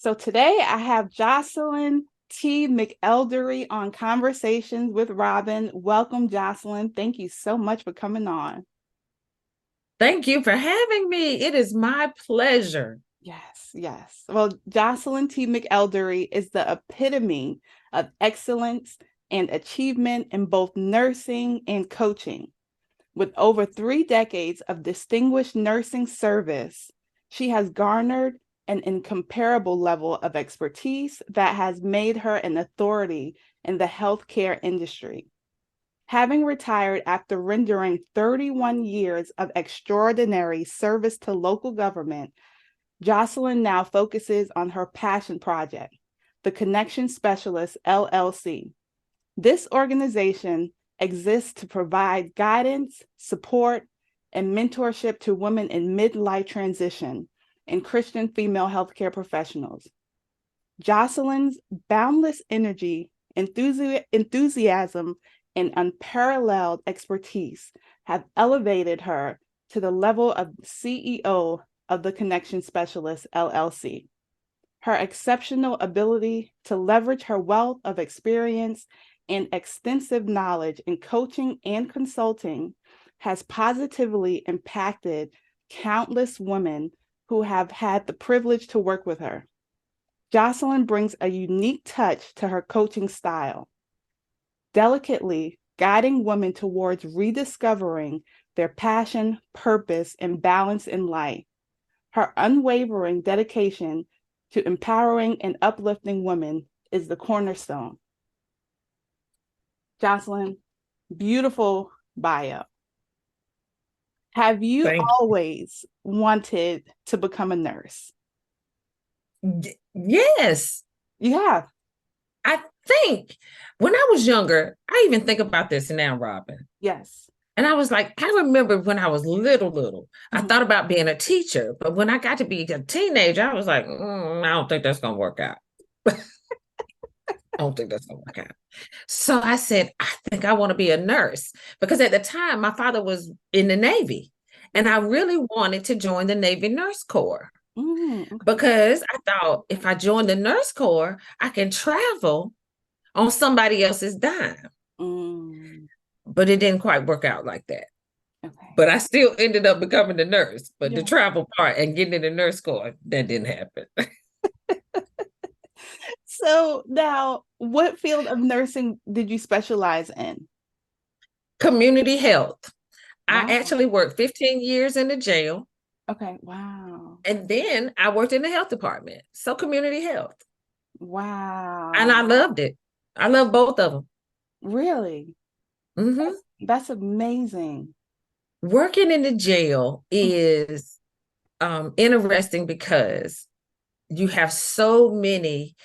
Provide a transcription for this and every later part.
So today I have Jocelin T. McElderry on Conversations with Robin. Welcome, Jocelin. Thank you so much for coming on. Thank you for having me. It is my pleasure. Yes, yes. Well, Jocelin T. McElderry is the epitome of excellence and achievement in both nursing and coaching. With over 3 decades of distinguished nursing service, she has garnered an incomparable level of expertise that has made her an authority in the healthcare industry. Having retired after rendering 31 years of extraordinary service to local government, Jocelin now focuses on her passion project, the Connection Specialist LLC. This organization exists to provide guidance, support, and mentorship to women in midlife transition and Christian female healthcare professionals. Jocelyn's boundless energy, enthusiasm, and unparalleled expertise have elevated her to the level of CEO of the Connection Specialist LLC. Her exceptional ability to leverage her wealth of experience and extensive knowledge in coaching and consulting has positively impacted countless women who have had the privilege to work with her. Jocelin brings a unique touch to her coaching style, delicately guiding women towards rediscovering their passion, purpose, and balance in life. Her unwavering dedication to empowering and uplifting women is the cornerstone. Jocelin, beautiful bio. Have you Thank always wanted to become a nurse? you. Yes, You have. I think when I was younger, I even think about this now, Robin. Yes. And I was like, I remember when I was little, I Mhm. thought about being a teacher. But when I got to be a teenager, I was like, I don't think that's going to work out. I don't think that's going to work out. So I said, I think I want to be a nurse because at the time, my father was in the Navy. And I really wanted to join the Navy Nurse Corps. Okay. Because I thought if I join the nurse corps, I can travel on somebody else's dime. Mm, But it didn't quite work out like that. okay. But I still ended up becoming the nurse. But the Yeah. travel part and getting in the nurse corps, that didn't happen. So now, what field of nursing did you specialize in? Community health. I Wow. actually worked 15 years in the jail. Okay. Wow. And then I worked in the health department. So community health. And I Wow. loved it. I love both of them. Really? Mm-hmm. That's amazing. Working in the jail is interesting because you have so many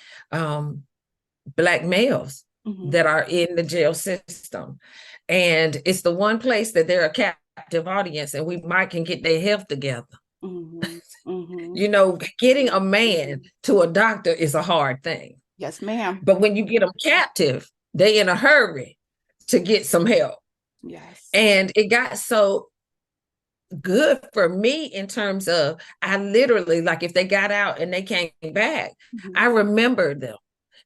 Black males Mm-hmm. that are in the jail system. And it's the one place that they're a captive audience and we might can get their health together. Mm-hmm. Mm-hmm. Getting a man to a doctor is a hard thing. Yes, ma'am. But when you get them captive, they in a hurry to get some help. Yes. And it got so good for me in terms of I literally like if they got out and they came back, Mm-hmm. I remembered them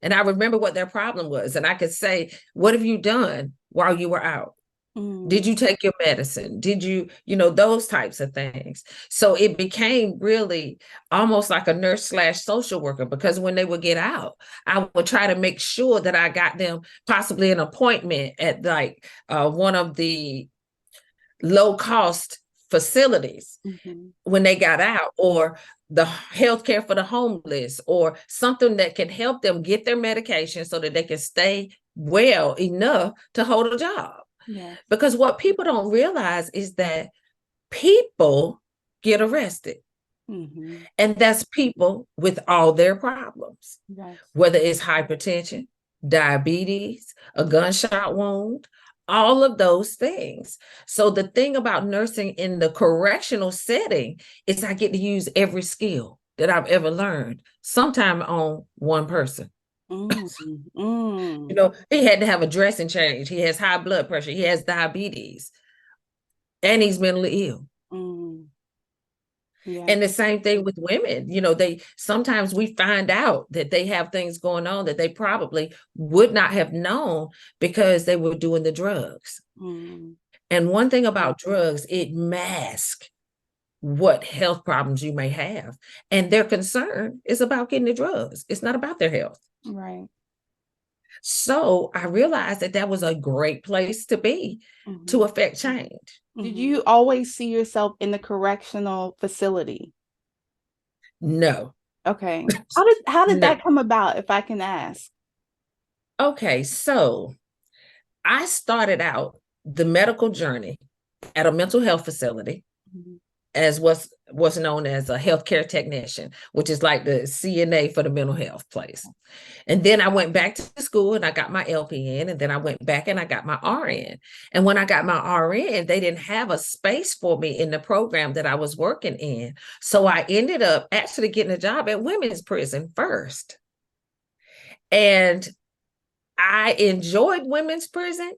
and I remember what their problem was. And I could say, what have you done while you were out? Mm. Did you take your medicine? Did you, those types of things? So it became really almost like a nurse slash social worker because when they would get out, I would try to make sure that I got them possibly an appointment at like one of the low cost facilities Mm-hmm. when they got out, or the healthcare for the homeless, or something that can help them get their medication so that they can stay well enough to hold a job. Yes. Because what people don't realize is that people get arrested, Mm-hmm. and that's people with all their problems, Yes. whether it's hypertension, diabetes, a gunshot wound, all of those things. So the thing about nursing in the correctional setting is I get to use every skill that I've ever learned, sometime on one person. Mm. Mm. He had to have a dressing change. He has high blood pressure. He has diabetes, and he's mentally ill. Mm. Yeah. And the same thing with women, they sometimes we find out that they have things going on that they probably would not have known because they were doing the drugs. Mm. And one thing about drugs, it masks what health problems you may have. And their concern is about getting the drugs. It's not about their health. Right. So I realized that was a great place to be to affect change. Did you always see yourself in the correctional facility? No. Okay. How did No. that come about, if I can ask? Okay, so I started out the medical journey at a mental health facility as what's known as a healthcare technician, which is like the CNA for the mental health place. And then I went back to school and I got my LPN, and then I went back and I got my RN. And when I got my RN, they didn't have a space for me in the program that I was working in. So I ended up actually getting a job at women's prison first. And I enjoyed women's prison,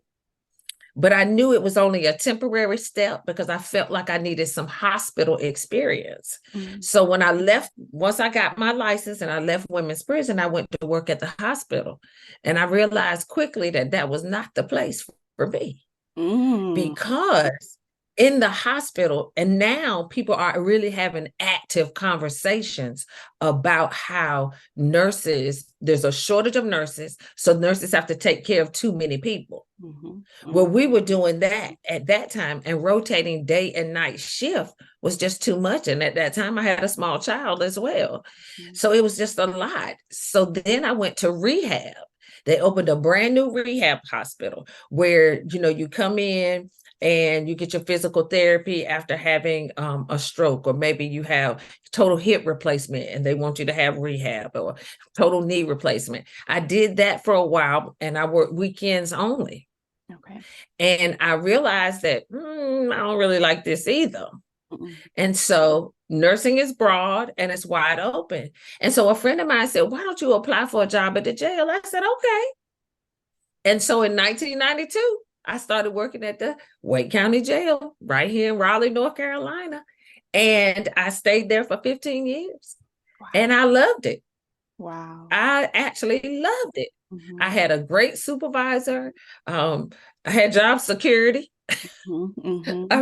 but I knew it was only a temporary step because I felt like I needed some hospital experience. So when I left, once I got my license and I left women's prison, I went to work at the hospital. And I realized quickly that was not the place for me. Because in the hospital, and now people are really having active conversations about how there's a shortage of nurses, so nurses have to take care of too many people. Well, we were doing that at that time, and rotating day and night shift was just too much. And at that time I had a small child as well. So it was just a lot. So then I went to rehab. They opened a brand new rehab hospital where, you come in and you get your physical therapy after having a stroke, or maybe you have total hip replacement and they want you to have rehab, or total knee replacement. I did that for a while, and I worked weekends only. Okay. And I realized that I don't really like this either. And so nursing is broad and it's wide open. And so a friend of mine said, why don't you apply for a job at the jail? I said, okay. And so in 1992, I started working at the Wake County Jail right here in Raleigh, North Carolina. And I stayed there for 15 years. Wow. And I loved it. Wow. I actually loved it. I had a great supervisor. I had job security. I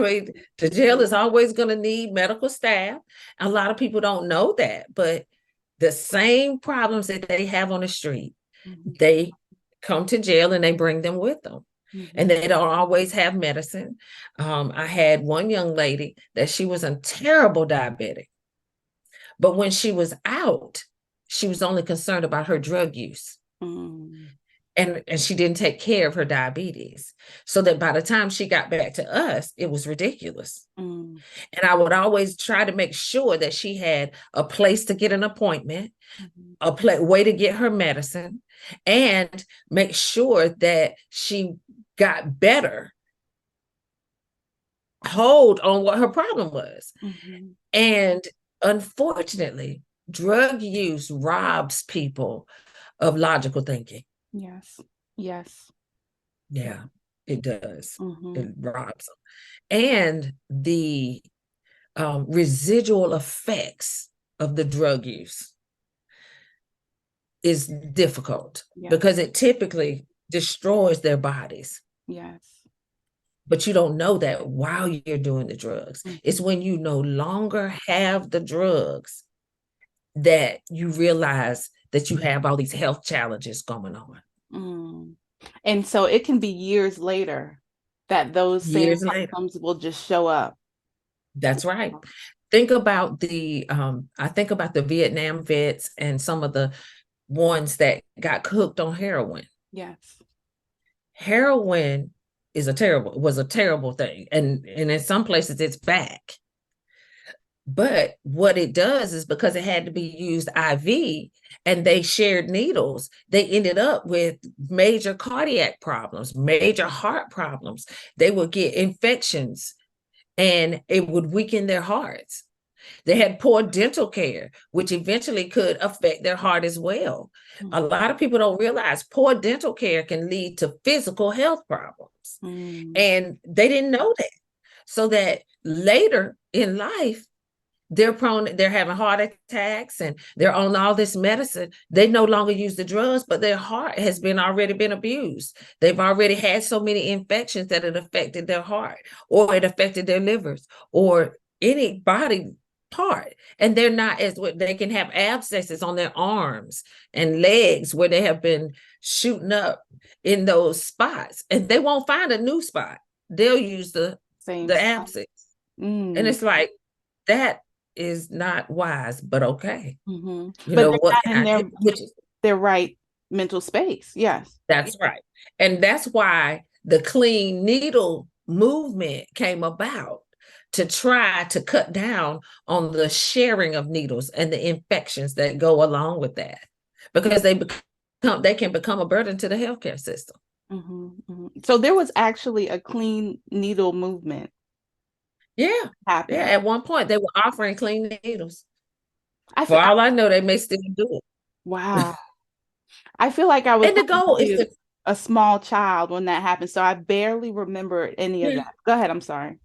mean, the jail is always going to need medical staff. A lot of people don't know that, but the same problems that they have on the street, they come to jail and they bring them with them. And they don't always have medicine. I had one young lady that she was a terrible diabetic. But when she was out, she was only concerned about her drug use. And she didn't take care of her diabetes. So that by the time she got back to us, it was ridiculous. And I would always try to make sure that she had a place to get an appointment, a way to get her medicine, and make sure that she got better hold on what her problem was. And unfortunately, drug use robs people of logical thinking. Yes. Yes. Yeah, it does. It robs them. And the residual effects of the drug use is difficult because it typically destroys their bodies. Yes. But you don't know that while you're doing the drugs. It's when you no longer have the drugs that you realize that you have all these health challenges going on. And so it can be years later that those same symptoms will just show up. That's right. Think about I think about the Vietnam vets and some of the ones that got hooked on heroin. Yes. Heroin was a terrible thing. And in some places it's back. But what it does is because it had to be used IV and they shared needles, they ended up with major cardiac problems, major heart problems. They would get infections and it would weaken their hearts. They had poor dental care, which eventually could affect their heart as well. A lot of people don't realize poor dental care can lead to physical health problems. And they didn't know that. So that later in life, they're having heart attacks and they're on all this medicine. They no longer use the drugs, but their heart has already been abused. They've already had so many infections that it affected their heart, or it affected their livers, or any body part. And they're not as what they can have abscesses on their arms and legs where they have been shooting up in those spots, and they won't find a new spot. They'll use the Same spot. abscess. Mm. And it's like, that is not wise, but okay. Mm-hmm. You But know they're what? not in their right mental space. Yes. That's right. And that's why the clean needle movement came about, to try to cut down on the sharing of needles and the infections that go along with that, because they can become a burden to the healthcare system. Mm-hmm, mm-hmm. So there was actually a clean needle movement. Yeah. Happened. Yeah. At one point, they were offering clean needles. For feel, all I know, they may still do it. Wow. I feel like I was And the goal is a small child when that happened, so I barely remember any of that. Go ahead. I'm sorry.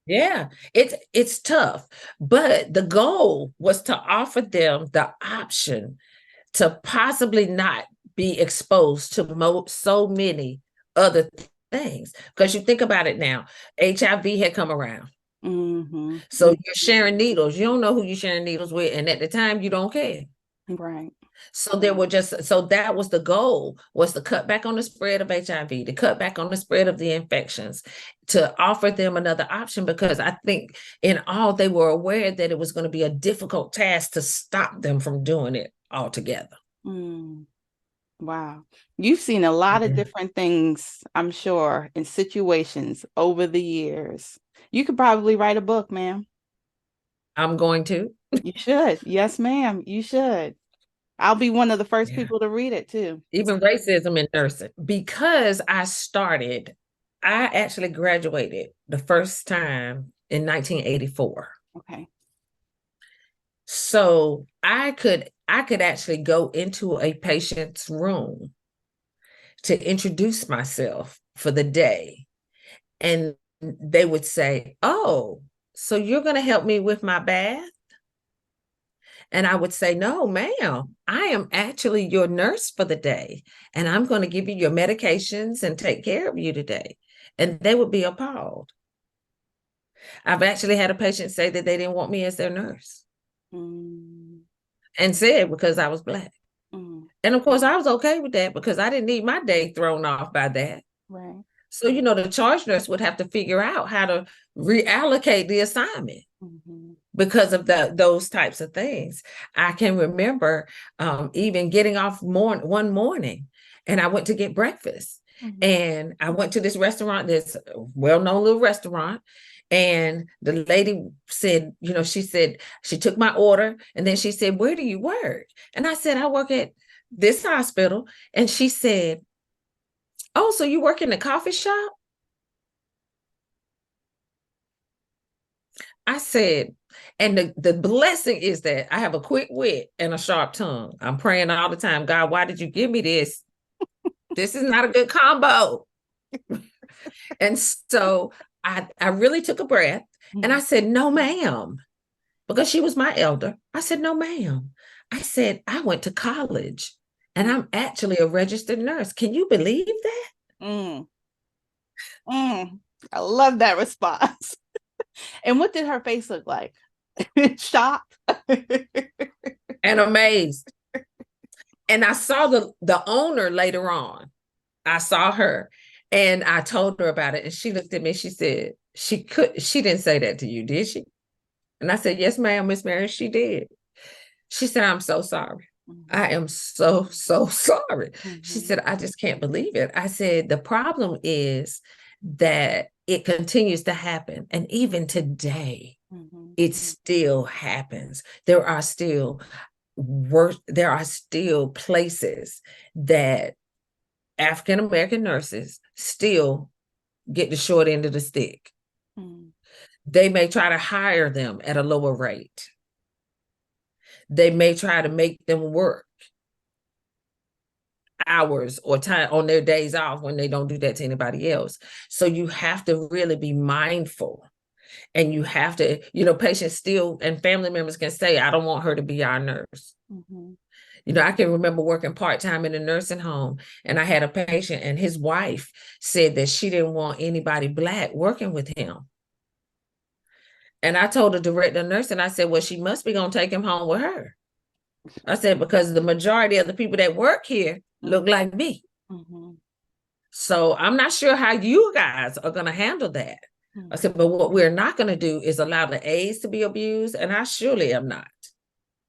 Yeah, it's tough, but the goal was to offer them the option to possibly not be exposed to so many other things. Because you think about it now, HIV had come around. Mm-hmm. So you're sharing needles. You don't know who you're sharing needles with, and at the time you don't care. Right. So that was the goal, was to cut back on the spread of HIV, to cut back on the spread of the infections, to offer them another option, because I think in all, they were aware that it was going to be a difficult task to stop them from doing it altogether. Mm. Wow. You've seen a lot of different things, I'm sure, in situations over the years. You could probably write a book, ma'am. I'm going to. You should. Yes, ma'am. You should. I'll be one of the first people to read it too. Even racism in nursing. Because I actually graduated the first time in 1984. Okay. So I could actually go into a patient's room to introduce myself for the day. And they would say, "Oh, so you're going to help me with my bath?" And I would say, "No, ma'am, I am actually your nurse for the day, and I'm going to give you your medications and take care of you today." And they would be appalled. I've actually had a patient say that they didn't want me as their nurse. And said because I was Black. And of course, I was okay with that, because I didn't need my day thrown off by that. Right. So, the charge nurse would have to figure out how to reallocate the assignment because of those types of things. I can remember even getting off one morning, and I went to get breakfast. And I went to this restaurant, this well-known little restaurant. And the lady said, she said, she took my order, and then she said, "Where do you work?" And I said, "I work at this hospital." And she said, "Oh, so you work in a coffee shop?" I said, and the blessing is that I have a quick wit and a sharp tongue. I'm praying all the time, "God, why did you give me this? This is not a good combo." And so I really took a breath, and I said, "No, ma'am," because she was my elder. I said, "No, ma'am." I said, "I went to college, and I'm actually a registered nurse. Can you believe that?" I love that response. And what did her face look like? Shocked and amazed. And I saw the owner later on. I saw her, and I told her about it, and she looked at me. She said, she didn't say that to you, did she?" And I said, "Yes, ma'am, Miss Mary, she did." She said, "I'm so sorry. I am so sorry." She said, "I just can't believe it." I said, "The problem is that it continues to happen. And even today, it still happens. There are still places that African American nurses still get the short end of the stick. They may try to hire them at a lower rate. They may try to make them work hours or time on their days off when they don't do that to anybody else. So you have to really be mindful. And you have to, patients still and family members can say, I don't want her to be our nurse. Mm-hmm. I can remember working part-time in a nursing home, and I had a patient, and his wife said that she didn't want anybody Black working with him. And I told the director of nursing, I said, well, she must be going to take him home with her. I said, because the majority of the people that work here look like me. Mm-hmm. So I'm not sure how you guys are going to handle that. Mm-hmm. I said, but what we're not going to do is allow the aides to be abused, and I surely am not.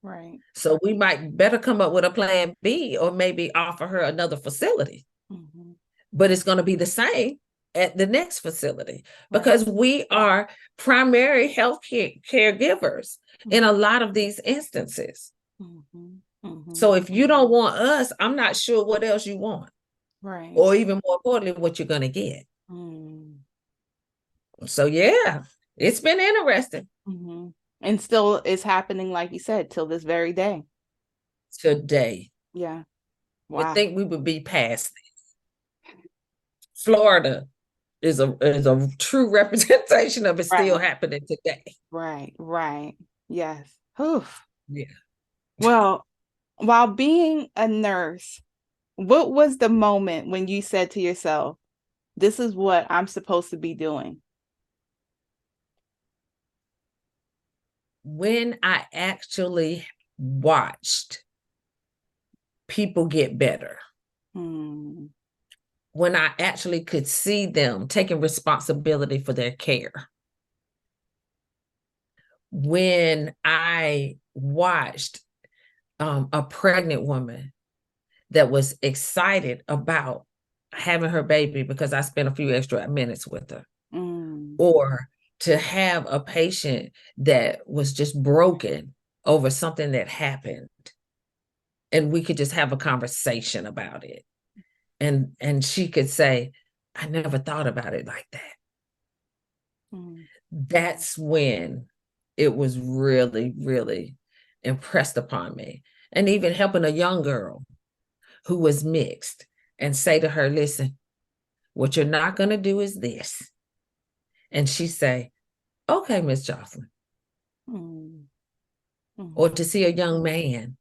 Right. So we might better come up with a plan B, or maybe offer her another facility. Mm-hmm. But it's going to be the same at the next facility, Right. because we are primary health caregivers in a Mm-hmm. lot of these instances. Mm-hmm. Mm-hmm. So if you don't want us, I'm not sure what else you want. Right. Or even more importantly, what you're going to get. Mm. So yeah, it's been interesting. Mm-hmm. And still is happening, like you said, till this very day. Today. Yeah. Wow. Wow. I think we would be past this. Florida is a true representation of it still happening today. Right. Right. Yes. Oof. Yeah. Well, while being a nurse, what was the moment when you said to yourself, this is what I'm supposed to be doing? When I actually watched people get better, Hmm. when I actually could see them taking responsibility for their care, when I watched a pregnant woman that was excited about having her baby because I spent a few extra minutes with her, or to have a patient that was just broken over something that happened, and we could just have a conversation about it, and she could say, I never thought about it like that. That's when it was really, really impressed upon me. And even helping a young girl who was mixed and say to her, listen, what you're not going to do is this. And she say, okay, Miss Jocelin. Or to see a young man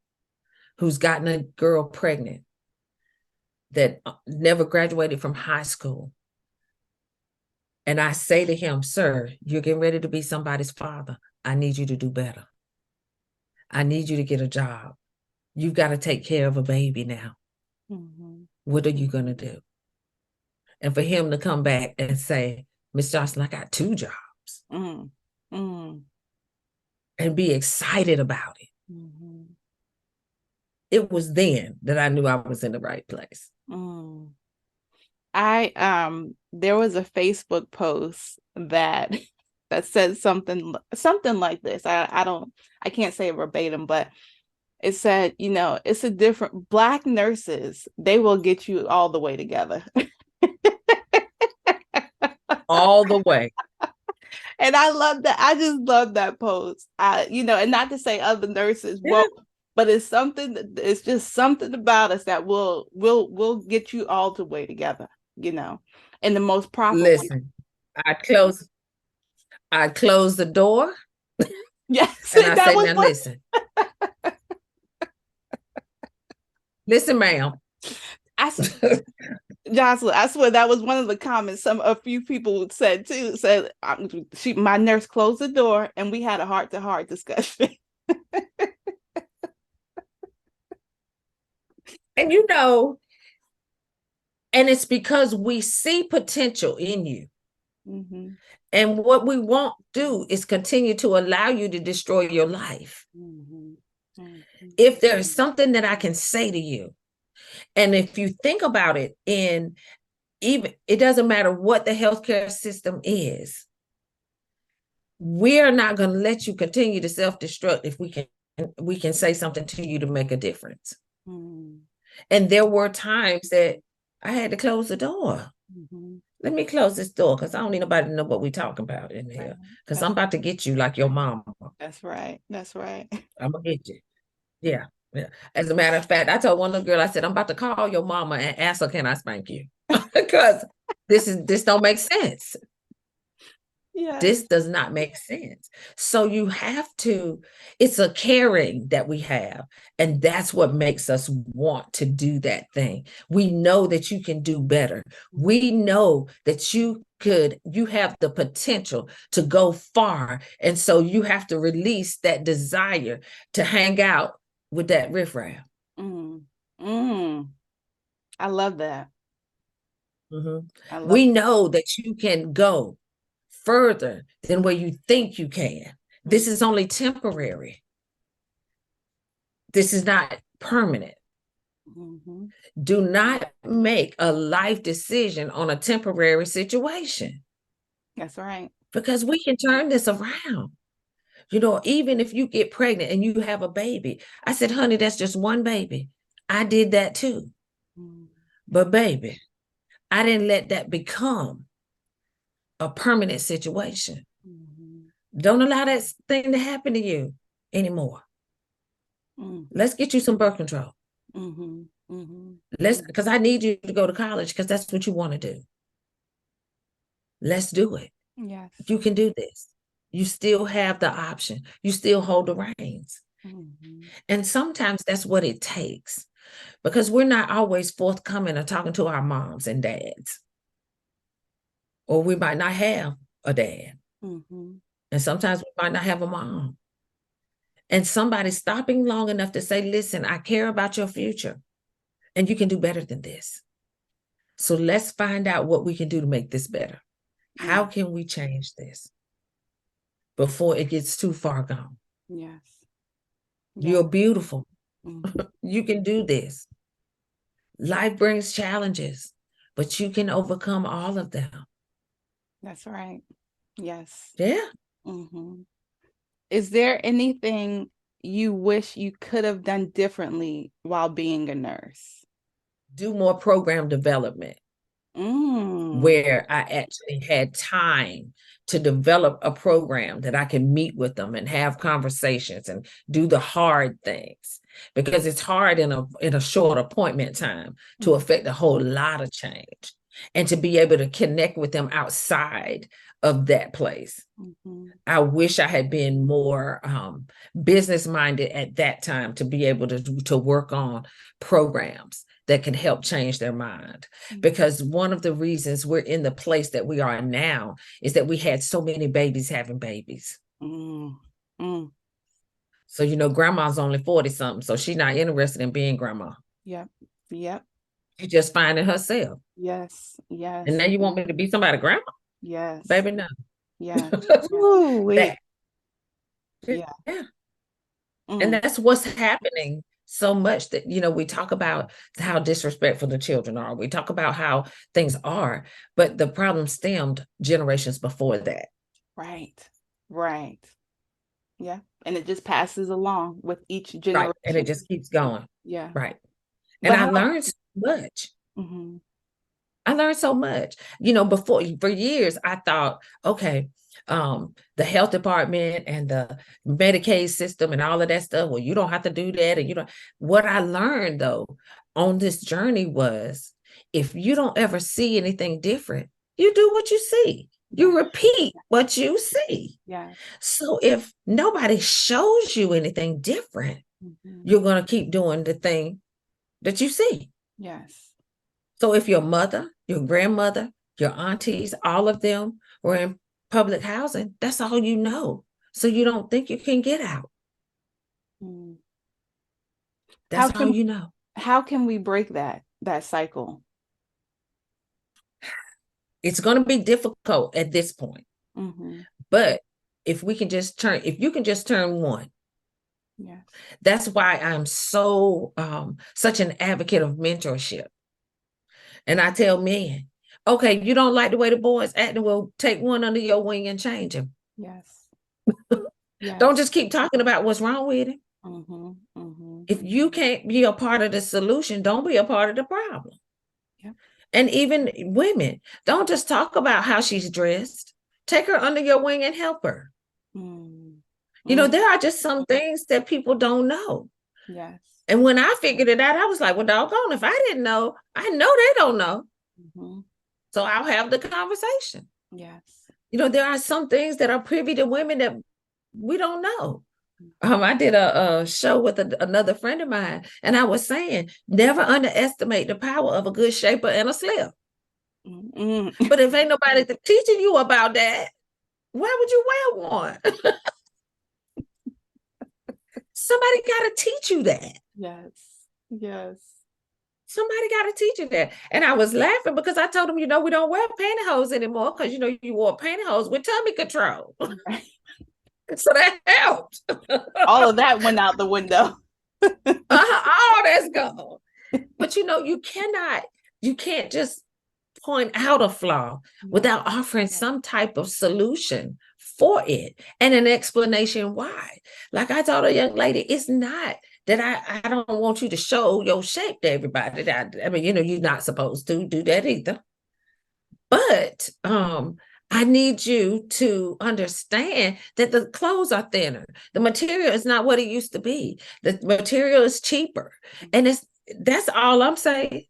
who's gotten a girl pregnant that never graduated from high school. And I say to him, sir, you're getting ready to be somebody's father. I need you to do better. I need you to get a job. You've got to take care of a baby now. What are you going to do? And for him to come back and say, Miss Jocelyn, I got 2 jobs. And be excited about it. It was then that I knew I was in the right place. There was a Facebook post that said something like this. I can't say it verbatim, but it said, it's a different Black nurses, they will get you all the way together. All the way. And I love that. I just love that post. And not to say other nurses won't, but it's just something about us that will get you all the way together, in the most proper Listen, way. I'd close the door. Yes. And I say, now listen. Listen, ma'am. Jocelyn, I swear that was one of the comments a few people said too. Said my nurse closed the door and we had a heart-to-heart discussion. And and it's because we see potential in you. And what we won't do is continue to allow you to destroy your life. If there is something that I can say to you, and if you think about it, it doesn't matter what the healthcare system is, we're not going to let you continue to self-destruct if we can say something to you to make a difference. And there were times that I had to close the door. Let me close this door because I don't need nobody to know what we're talking about in here. Because I'm about to get you like your mama. That's right. I'm going to get you. Yeah. As a matter of fact, I told one little girl, I said, I'm about to call your mama and ask her, can I spank you? Because this don't make sense. Yes. This does not make sense. So you have to, it's a caring that we have. And that's what makes us want to do that thing. We know that you can do better. We know that you have the potential to go far. And so you have to release that desire to hang out with that riffraff. Mm. Mm. I love that. Mhm. I love We know that you can go further than where you think you can. This is only temporary. This is not permanent. Mhm. Do not make a life decision on a temporary situation That's right. because we can turn this around. You know, even if you get pregnant and you have a baby, I said, honey, that's just one baby. I did that too. Mm. But baby, I didn't let that become a permanent situation. Mhm. Don't allow that thing to happen to you anymore. Mm. Let's get you some birth control. Mhm. Mhm. Because I need you to go to college because that's what you want to do. Let's do it. Yes. You can do this. You still have the option. You still hold the reins. Mhm. And sometimes that's what it takes because we're not always forthcoming or talking to our moms and dads. Or we might not have a dad. Mhm. And sometimes we might not have a mom. And somebody stopping long enough to say, listen, I care about your future and you can do better than this. So let's find out what we can do to make this better. How Mm. can we change this before it gets too far gone? Yes. Yeah. You're beautiful. Mhm. You can do this. Life brings challenges, but you can overcome all of them. That's right. Yes. Yeah. Mhm. Is there anything you wish you could have done differently while being a nurse? Do more program development Mm. where I actually had time to develop a program that I can meet with them and have conversations and do the hard things because it's hard in a short appointment time to affect a whole lot of change and to be able to connect with them outside of that place. Mhm. I wish I had been more business minded at that time to be able to work on programs that can help change their mind. Because one of the reasons we're in the place that we are now is that we had so many babies having babies. Mm. Mm. So, you know, grandma's only 40 something. So she's not interested in being grandma. Yep. Yep. She's just finding herself. Yes. And Yes. now you want me to be somebody's grandma? Yes. Baby, no. Yes. Ooh, That, wait. Yeah. yeah. And Mm. that's what's happening so much that, you know, we talk about how disrespectful the children are. We talk about how things are, but the problem stemmed generations before that. Right. Right. Yeah. And it just passes along with each Right. And it generation. just keeps going. Yeah. Right. And But I how? learned so much. Mhm. I learned so much. You know, before for years, I thought, okay, the health department and the Medicaid system and all of that stuff. Well, you don't have to do that. And you don't. What I learned though on this journey was if you don't ever see anything different, you do what you see. Yeah. You repeat what you see. Yes. So if nobody shows you anything different, Mhm. you're going to keep doing the thing that you see. Yes. So if your mother, your grandmother, your aunties, all of them were in public housing, that's all you know. So you don't think you can get out. Mm. How That's all can you know. how can we break that cycle? It's going to be difficult at this point. Mhm. But if you can just turn one, Yes. that's why I'm so such an advocate of mentorship. And I tell men, okay, you don't like the way the boys acting, well, take one under your wing and change him. Yes. Don't Yes. just keep talking about what's wrong with him. Mhm. Mhm. If you can't be a part of the solution, don't be a part of the problem. Yep. And even women, don't just talk about how she's dressed. Take her under your wing and help her. Mm. You know, Mm. there are just some things that people don't know. Yes. And when I figured it out, I was like, well, doggone, if I didn't know, I know they don't know. Mhm. So I'll have the conversation. Yes. There are some things that are privy to women that we don't know. I did a show with another friend of mine, and I was saying, never underestimate the power of a good shaper and a slip. Mm-hmm. But if ain't nobody teaching you about that, why would you wear one? Somebody got to teach you that. Yes. Yes. Somebody got to teach you that. And I was laughing because I told them, we don't wear pantyhose anymore because, you wore pantyhose with tummy control. Right. So that helped. All of that went out the window. All that's gone. But, you can't just point out a flaw without offering some type of solution for it and an explanation why. Like I told a young lady, it's not that I don't want you to show your shape to everybody. I mean, you're not supposed to do that either. But I need you to understand that the clothes are thinner. The material is not what it used to be. The material is cheaper. And that's all I'm saying.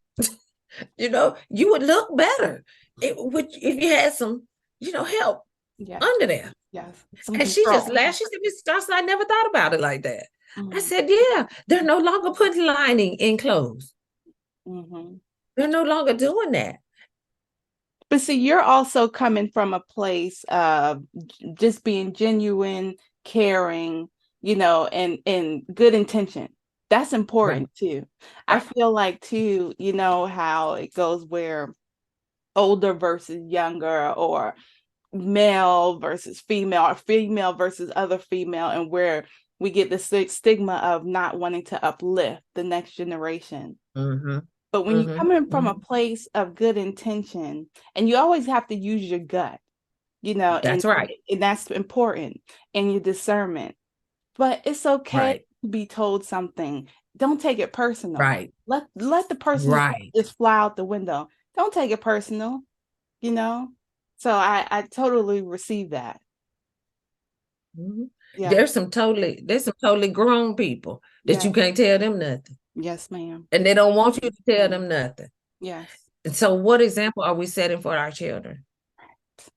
You would look better if you had some, help under there. Yes. And she just laughed. She said, Miss Jocelyn, I never thought about it like that. I said, yeah, they're no longer putting lining in clothes. They're no longer doing that. But see, you're also coming from a place of just being genuine, caring, and good intention. That's important too. I feel like too, how it goes where older versus younger, or male versus female, or female versus other female, and where we get the stigma of not wanting to uplift the next generation. But when you're coming from a place of good intention, and you always have to use your gut, that's right. And that's important, and your discernment. But it's okay to be told something. Don't take it personal. Right. Let the person just fly out the window. Don't take it personal, So I totally receive that. Yeah. There's some totally grown people that you can't tell them nothing. Yes, ma'am. And they don't want you to tell them nothing. Yes. And so what example are we setting for our children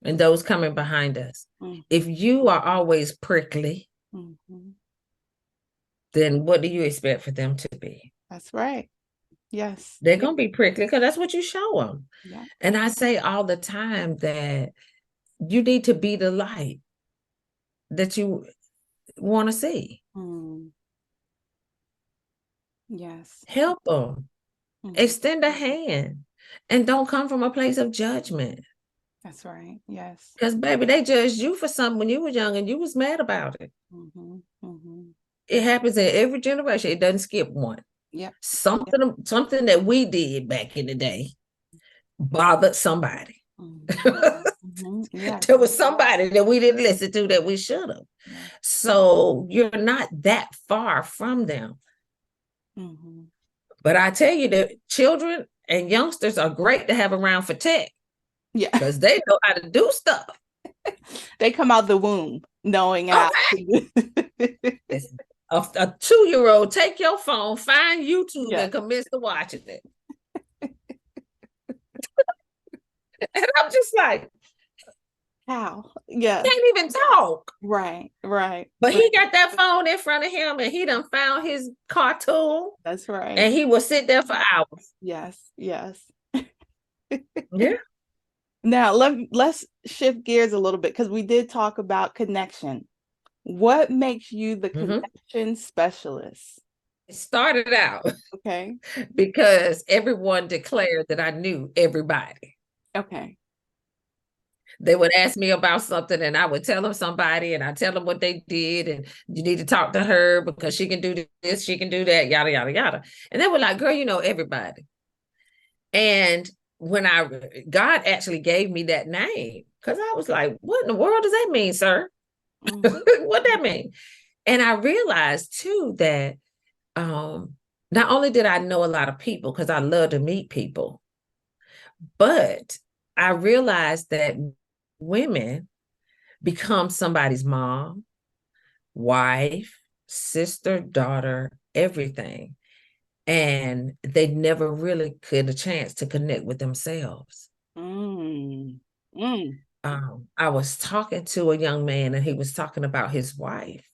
and those coming behind us? If you are always prickly, then what do you expect for them to be? That's right. Yes. They're going to be prickly because that's what you show them. Yeah. And I say all the time that you need to be the light that you want to see. Yes. Help them. Extend a hand, and don't come from a place of judgment. That's right. Yes. Because baby, they judged you for something when you were young and you was mad about it. It happens in every generation. It doesn't skip one. Yeah. Something that we did back in the day bothered somebody. There was somebody that we didn't listen to that we should have. So you're not that far from them. But I tell you that children and youngsters are great to have around for tech. Yeah. Because they know how to do stuff. They come out the womb knowing how to a 2-year-old, take your phone, find YouTube and commence to watching it. And I'm just like, how? Yeah. Can't even talk. Right. But he got that phone in front of him and he done found his cartoon. That's right. And he will sit there for hours. Yes. Yeah. Now let's shift gears a little bit, because we did talk about connection. What makes you the connection specialist? It started out because everyone declared that I knew everybody. Okay. They would ask me about something and I would tell them somebody and I tell them what they did and you need to talk to her because she can do this, she can do that, yada, yada, yada. And they were like, girl, you know everybody. And when God actually gave me that name, because I was like, what in the world does that mean, sir? What that mean? And I realized too that not only did I know a lot of people because I love to meet people, but I realized that women become somebody's mom, wife, sister, daughter, everything. And they never really get a chance to connect with themselves. I was talking to a young man and he was talking about his wife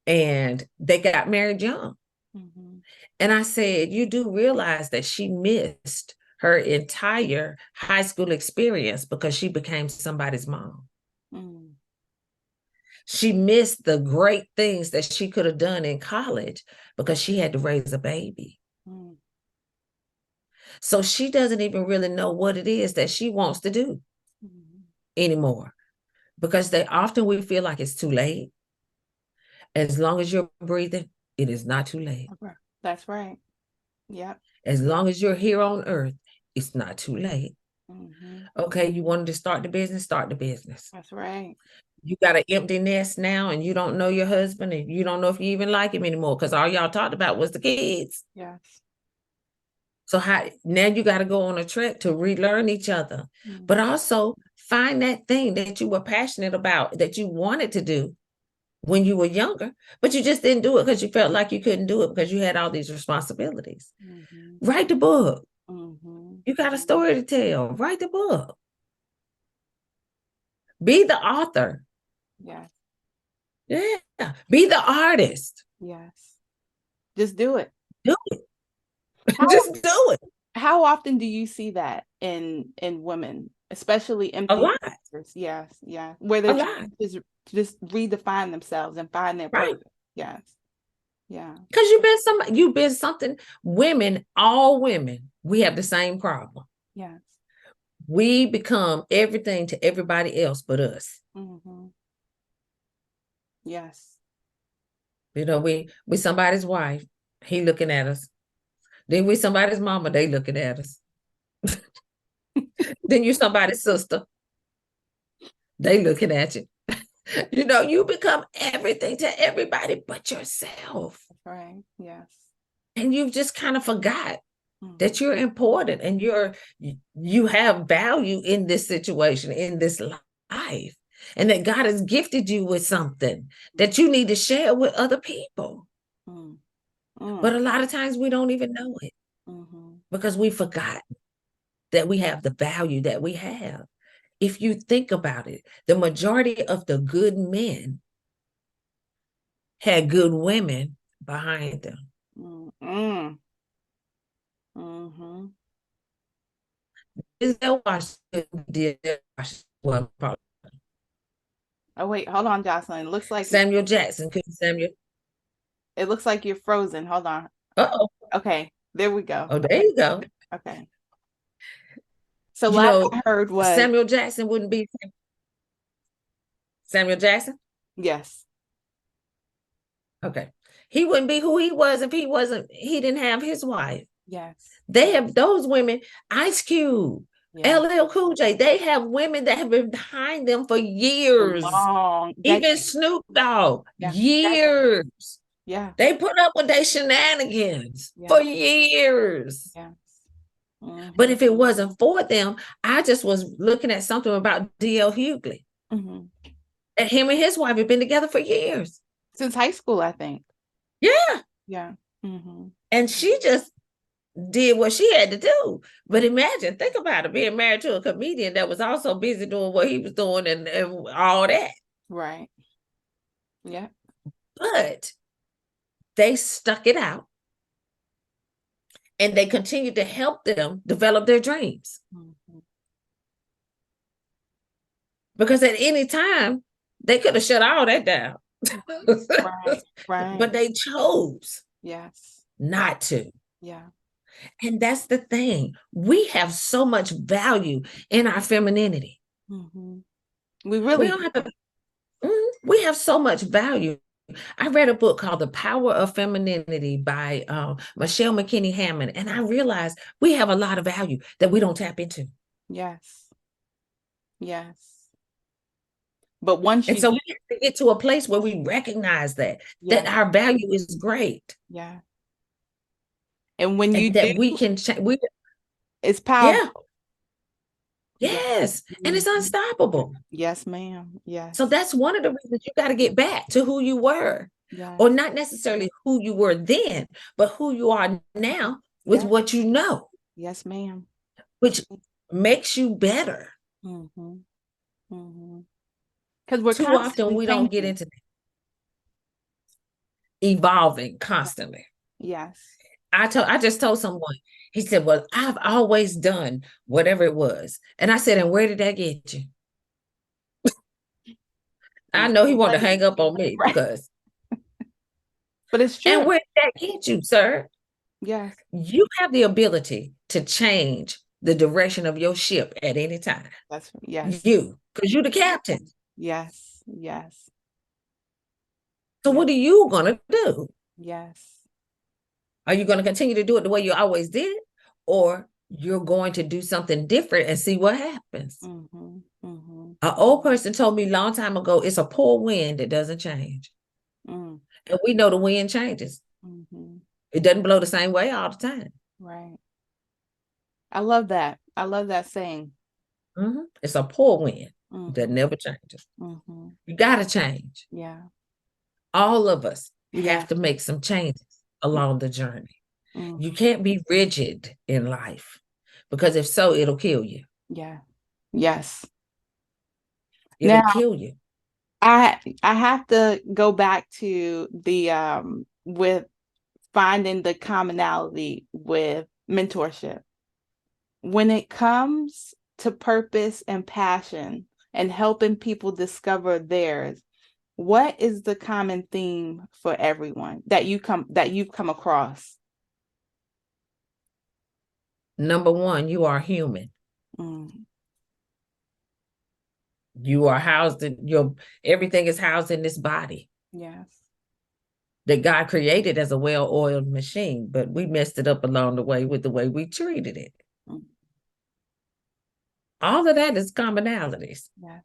and they got married young. Mm-hmm. And I said, you do realize that she missed her entire high school experience because she became somebody's mom. Mm. She missed the great things that she could have done in college because she had to raise a baby. Mm. So she doesn't even really know what it is that she wants to do anymore because we feel like it's too late. As long as you're breathing, it is not too late. Okay. That's right. Yep. As long as you're here on earth, it's not too late. Mm-hmm. Okay, you wanted to start the business, start the business. That's right. You got an empty nest now and you don't know your husband and you don't know if you even like him anymore because all y'all talked about was the kids. Yes. So now you got to go on a trek to relearn each other, but Mm-hmm. also find that thing that you were passionate about, that you wanted to do when you were younger, but you just didn't do it because you felt like you couldn't do it because you had all these responsibilities. Mm-hmm. Write the book. Mm-hmm. You got a story to tell. Write the book. Be the author. Yes. Yeah. Be the artist. Yes. Just do it. Do it. How Just do it. how often do you see that in women, especially A empty lot. nesters? Yes, yeah, where A they're lot. trying to just redefine themselves and find their Right. purpose. Yes, yeah, Because you've been something. All women, we have the same problem. yes. We become everything to everybody else but us. Mm-hmm. Yes. You know, we somebody's wife, he looking at us. Then we somebody's mama, they looking at us. Then you somebody's sister, they looking at you. You know, you become everything to everybody but yourself. That's right. Yes. And you've just kind of forgot Mm-hmm. that you're important and you have value in this situation, in this life, and that God has gifted you with something that you need to share with other people. Mm-hmm. But a lot of times we don't even know it Mm-hmm. because we forgot that we have the value that we have. If you think about it, the majority of the good men had good women behind them. Mm-hmm. Mm-hmm. Is that Washington did well, Oh wait, hold on, Jocelyn. Samuel Jackson, couldn't Samuel? It looks like you're frozen. Hold on. Uh-oh. Okay, there we go. Oh, there you go. Okay. So You last know, I heard was Samuel Jackson wouldn't be Samuel Jackson. yes. Okay. He wouldn't be who he was if he didn't have his wife. Yes. They have those women, Ice Cube, Yeah. LL Cool J, they have women that have been behind them for years. Long Even decades. Snoop Dogg, Yeah. years. Yeah. They put up with their shenanigans Yeah. for years. Yeah. But Mm-hmm. if it wasn't for them, I just was looking at something about D.L. Hughley. Mm-hmm. And him and his wife have been together for years. Since high school, I think. Yeah. Yeah. Mm-hmm. And she just did what she had to do. But imagine, think about it, being married to a comedian that was also busy doing what he was doing and all that. Right. Yeah. But they stuck it out and they continued to help them develop their dreams. Mm-hmm. Because at any time, they could have shut all that down. Right. Right. But they chose Yes. not to. Yeah. And that's the thing. We have so much value in our femininity. Mm-hmm. We We really don't have to, we have so much value. I read a book called The Power of Femininity by Michelle McKinney Hammond, and I realized we have a lot of value that we don't tap into. yes. Yes. But once And you so do, we have to get to a place where we recognize that yeah. our value is great. Yeah. And when you And do, that we can it's yeah, powerful. Yeah. yes, and it's Mhm. unstoppable. Yes, ma'am. So Yes. that's one of the reasons you got to get back to who you were, Yes. or not necessarily who you were then, but who you are now with Yeah. what you know, Yes, ma'am. which makes you better. Mm-hmm. Because we're Too often constantly we don't get changing. into evolving constantly. Yes. I just told someone, he said, well, I've always done whatever it was. And I said, and where did that get you? I know he wanted to hang up on me Right. because, But it's and true. where did that get you, sir? Yes. You have the ability to change the direction of your ship at any time. Yes. Because you're the captain. Yes. Yes. So Yes. what are you going to do? Yes. Are you going to continue to do it the way you always did it? Or you're going to do something different and see what happens? An old person told me a long time ago, it's a poor wind that doesn't change. And we know the wind changes. It doesn't blow the same way all the time. Right. I love that. I love that saying. It's a poor wind that never changes. You got to change. Yeah. All of us Yeah. have to make some changes along the journey. You can't be rigid in life, because if so, it'll kill you. Yeah. Yes. It'll kill you. I have to go back to the with finding the commonality with mentorship. When it comes to purpose and passion and helping people discover theirs, what is the common theme for everyone that you've come across? Number one, you are human. You are housed in everything is housed in this body. Yes. That God created as a well-oiled machine, but we messed it up along the way with the way we treated it. All of that is commonalities. Yeah.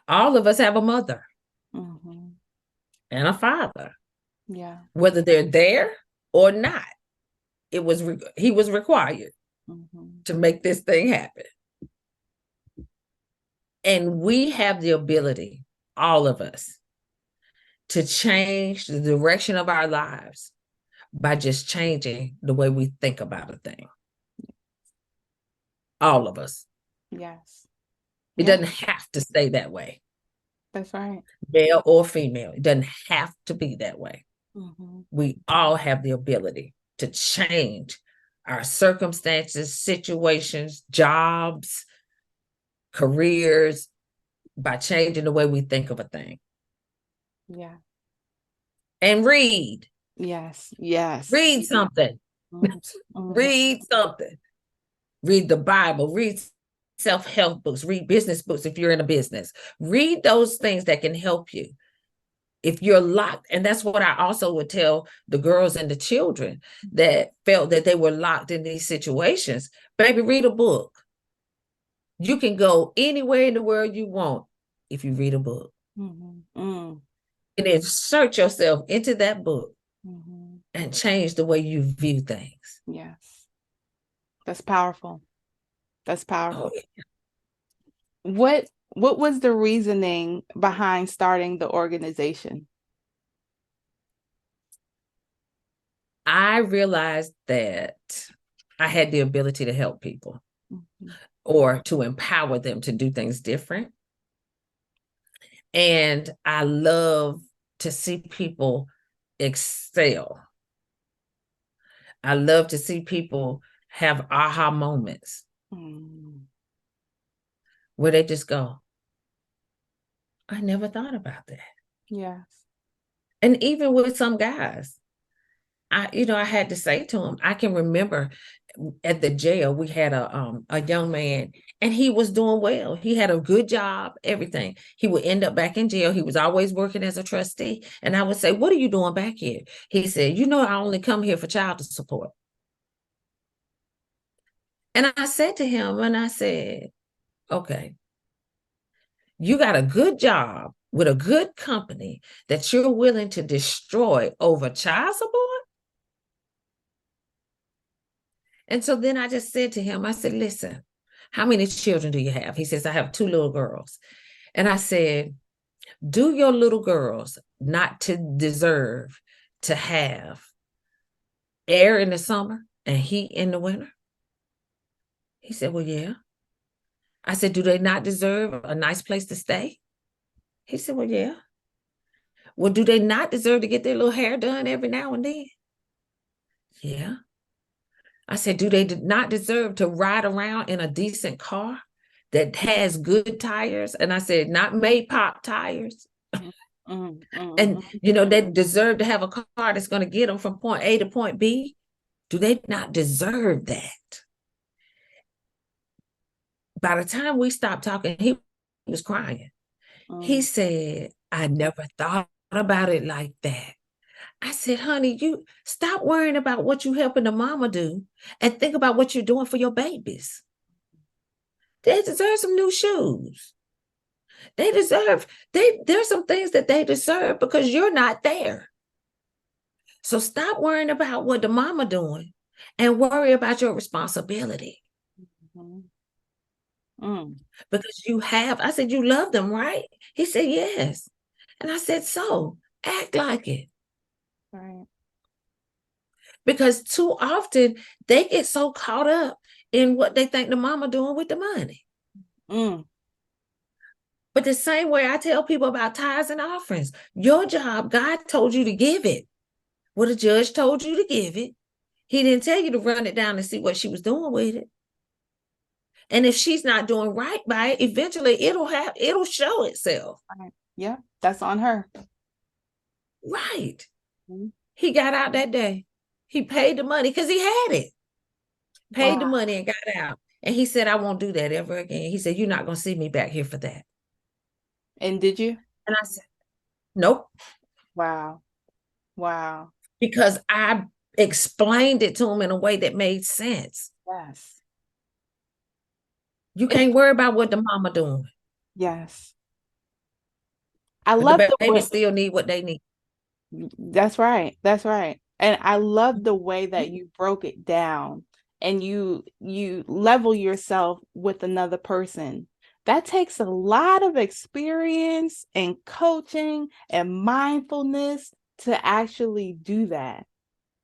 All of us have a mother and a father. Yeah. Whether they're there or not, he was required to make this thing happen. And we have the ability, all of us, to change the direction of our lives by just changing the way we think about a thing. All of us. Yes. It doesn't have to stay that way. That's right. Male or female. It doesn't have to be that way. We all have the ability to change our circumstances, situations, jobs, careers by changing the way we think of a thing. Yeah. And read. Yes. Yes. Read something. Read something. Read the Bible. Read self-help books. Read business books if you're in a business. Read those things that can help you. If you're locked, and that's what I also would tell the girls and the children that felt that they were locked in these situations, baby, read a book. You can go anywhere in the world you want if you read a book. And insert yourself into that book and change the way you view things. Yes. That's powerful. That's powerful. Oh, yeah. What was the reasoning behind starting the organization? I realized that I had the ability to help people or to empower them to do things different. And I love to see people excel. I love to see people have aha moments where they just go, I never thought about that. Yes. And even with some guys, I had to say to him, I can remember at the jail, we had a young man and he was doing well. He had a good job, everything. He would end up back in jail. He was always working as a trustee. And I would say, what are you doing back here? He said, I only come here for child support. And I said to him, okay, you got a good job with a good company that you're willing to destroy over child support? And so then I just said to him, I said, listen, how many children do you have? He says, I have 2 little girls. And I said, do your little girls not to deserve to have air in the summer and heat in the winter? He said, well, yeah. I said, do they not deserve a nice place to stay? He said, well, yeah. Well, do they not deserve to get their little hair done every now and then? Yeah. I said, do they not deserve to ride around in a decent car that has good tires? And I said, not made pop tires. And, they deserve to have a car that's going to get them from point A to point B. Do they not deserve that? By the time we stopped talking, he was crying. He said, I never thought about it like that. I said, honey, you stop worrying about what you helping the mama do and think about what you're doing for your babies. They deserve some new shoes. There's some things that they deserve because you're not there. So stop worrying about what the mama doing and worry about your responsibility. Because I said, you love them, right? He said, yes. And I said, so act like it. Right. Because too often they get so caught up in what they think the mama doing with the money. But the same way I tell people about tithes and offerings, your job, God told you to give it. Well, the judge told you to give it. He didn't tell you to run it down and see what she was doing with it. And if she's not doing right by it, eventually it'll show itself. Right. Yeah, that's on her. Right. He got out that day. He paid the money because he had it. Paid the money and got out. And he said, I won't do that ever again. He said, you're not going to see me back here for that. And did you? And I said, nope. Wow. Because I explained it to him in a way that made sense. Yes. You can't worry about what the mama doing. Yes. I love the baby still need what they need. That's right. And I love the way that you broke it down and you level yourself with another person. That takes a lot of experience and coaching and mindfulness to actually do that.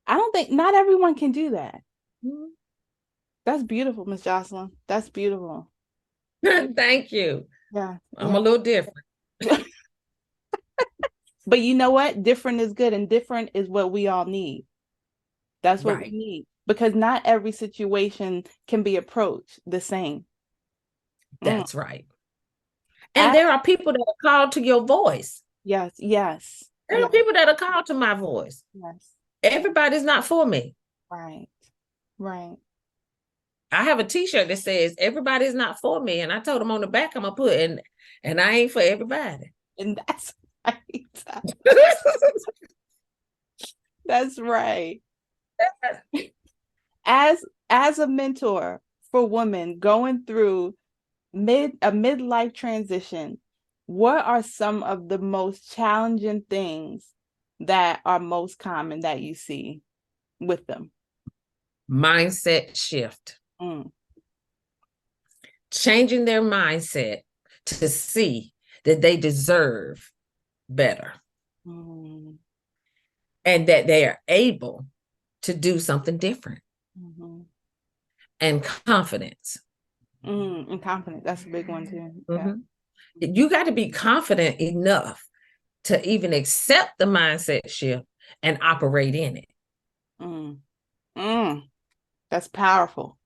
I don't think not everyone can do that. That's beautiful, Miss Jocelyn. That's beautiful. Thank you. Yeah. I'm a little different. But you know what? Different is good, and different is what we all need. That's what we need, because not every situation can be approached the same. That's right. And there are people that are called to your voice. Yes. There are people that are called to my voice. Yes. Everybody's not for me. Right. I have a t-shirt that says everybody's not for me. And I told them on the back I'm gonna put and I ain't for everybody. And that's right. That's right. As a mentor for women going through a midlife transition, what are some of the most challenging things that are most common that you see with them? Mindset shift. Changing their mindset to see that they deserve better. And that they are able to do something different. And confidence. And confidence. That's a big one too. Yeah. You got to be confident enough to even accept the mindset shift and operate in it. That's powerful.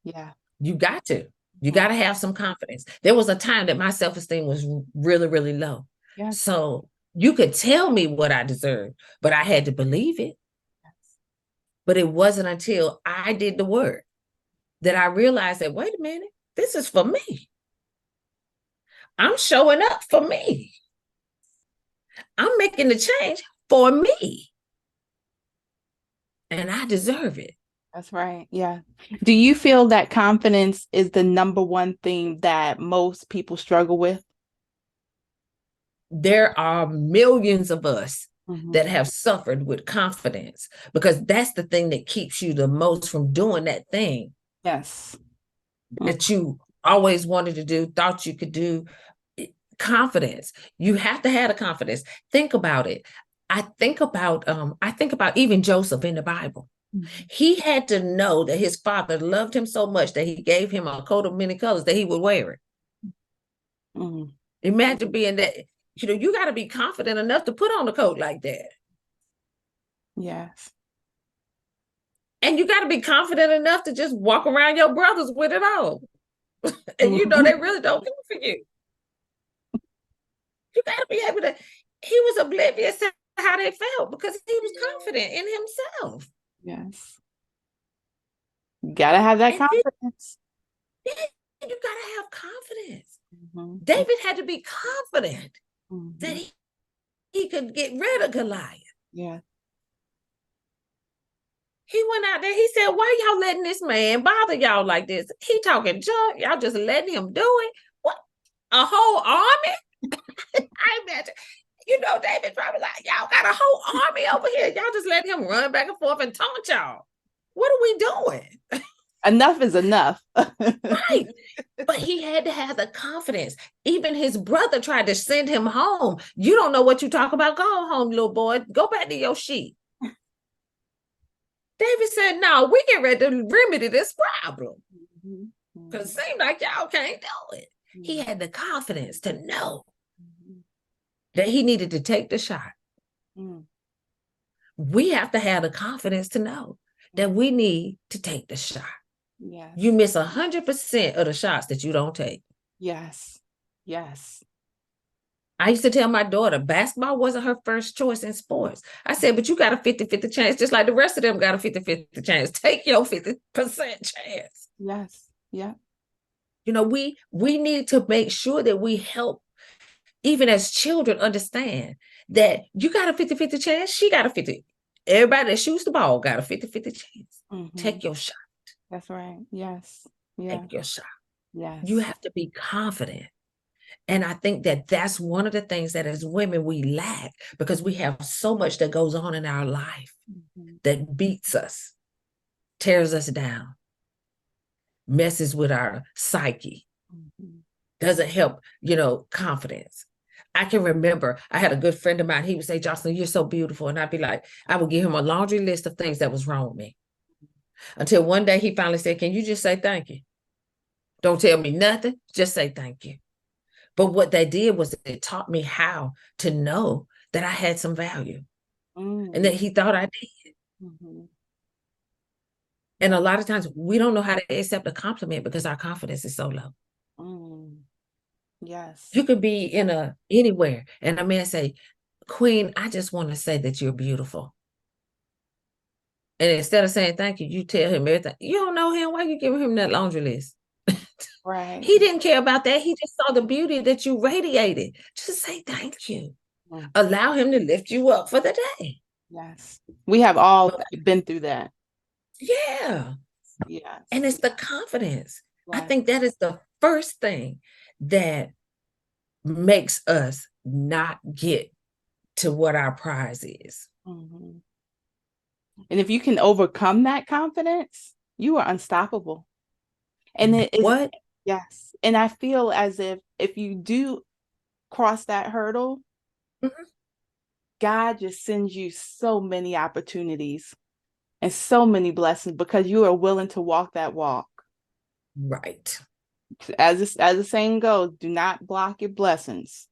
Yeah. You got to have some confidence. There was a time that my self-esteem was really, really low. Yes. So you could tell me what I deserved, but I had to believe it. Yes. But it wasn't until I did the work that I realized that, wait a minute, this is for me. I'm showing up for me. I'm making the change for me. And I deserve it. That's right. Yeah. Do you feel that confidence is the number one thing that most people struggle with? There are millions of us that have suffered with confidence, because that's the thing that keeps you the most from doing that thing. Yes. That you always wanted to do, thought you could do. Confidence. You have to have the confidence. Think about it. I think about even Joseph in the Bible. Mhm. He had to know that his father loved him so much that he gave him a coat of many colors that he would wear it. Mhm. Imagine being that, you got to be confident enough to put on a coat like that. Yes. And you got to be confident enough to just walk around your brothers with it on. And Mhm. they really don't care for you. You got to be able to. He was oblivious to how they felt because he was confident in himself. Yes. Gotta have that And then confidence. you got to have confidence. Mhm. David had to be confident that Mhm. he could get rid of Goliath. Yeah. He went out there. He said, "Why y'all letting this man bother y'all like this? He talking junk. Y'all just letting him do it. What? A whole army? I imagine." David probably like, y'all got a whole army over here. Y'all just letting him run back and forth and taunt y'all. What are we doing? Enough is enough. Right. But he had to have the confidence. Even his brother tried to send him home. You don't know what you talk about. Go home, little boy. Go back to your sheep. David said, "No, we get ready to remedy this problem. Mhm. Because it seems like y'all can't do it." He Mhm. had the confidence to know Mhm. that he needed to take the shot. Mhm. We have to have the confidence to know that we need to take the shot. You Yes. miss 100% of the shots that you don't take. Yes. Yes. I used to tell my daughter basketball wasn't her first choice in sports. I said, but you got a 50-50 chance, just like the rest of them got a 50-50 chance. Take your 50% chance. Yes. Yeah. We need to make sure that we help, even as children, understand that you got a 50-50 chance, she got a 50. Everybody that shoots the ball got a 50-50 chance. Mhm. Take your shot. That's right. Yes. Yeah. Take your shot. You Yes. have to be confident. And I think that that's one of the things that as women we lack because we have so much that goes on in our life Mhm. that beats us, tears us down, messes with our psyche, Mhm. doesn't help, confidence. I can remember I had a good friend of mine. He would say, "Jocelyn, you're so beautiful." And I'd be like, I would give him a laundry list of things that was wrong with me. Until one day he finally said, "Can you just say thank you? Don't tell me nothing. Just say thank you." But what they did was it taught me how to know that I had some value and that Mm. he thought I did. Mhm. And a lot of times we don't know how to accept a compliment because our confidence is so low. Mm. You Yes. could be anywhere and a man say, "Queen, I just want to say that you're beautiful." And instead of saying thank you, you tell him everything. You don't know him. Why you giving him that laundry list? Right. He didn't care about that. He just saw the beauty that you radiated. Just say thank you. Mm. Allow him to lift you up for the day. Yes. We have all But been through that. yeah. And Yes. it's the confidence. I Yes. think that is the first thing that makes us not get to what our prize is. Mhm. And if you can overcome that confidence, you are unstoppable. And it is, What? yes. And I feel as if you do cross that hurdle, Mhm. God just sends you so many opportunities and so many blessings because you are willing to walk that walk. Right. As the saying goes, do not block your blessings.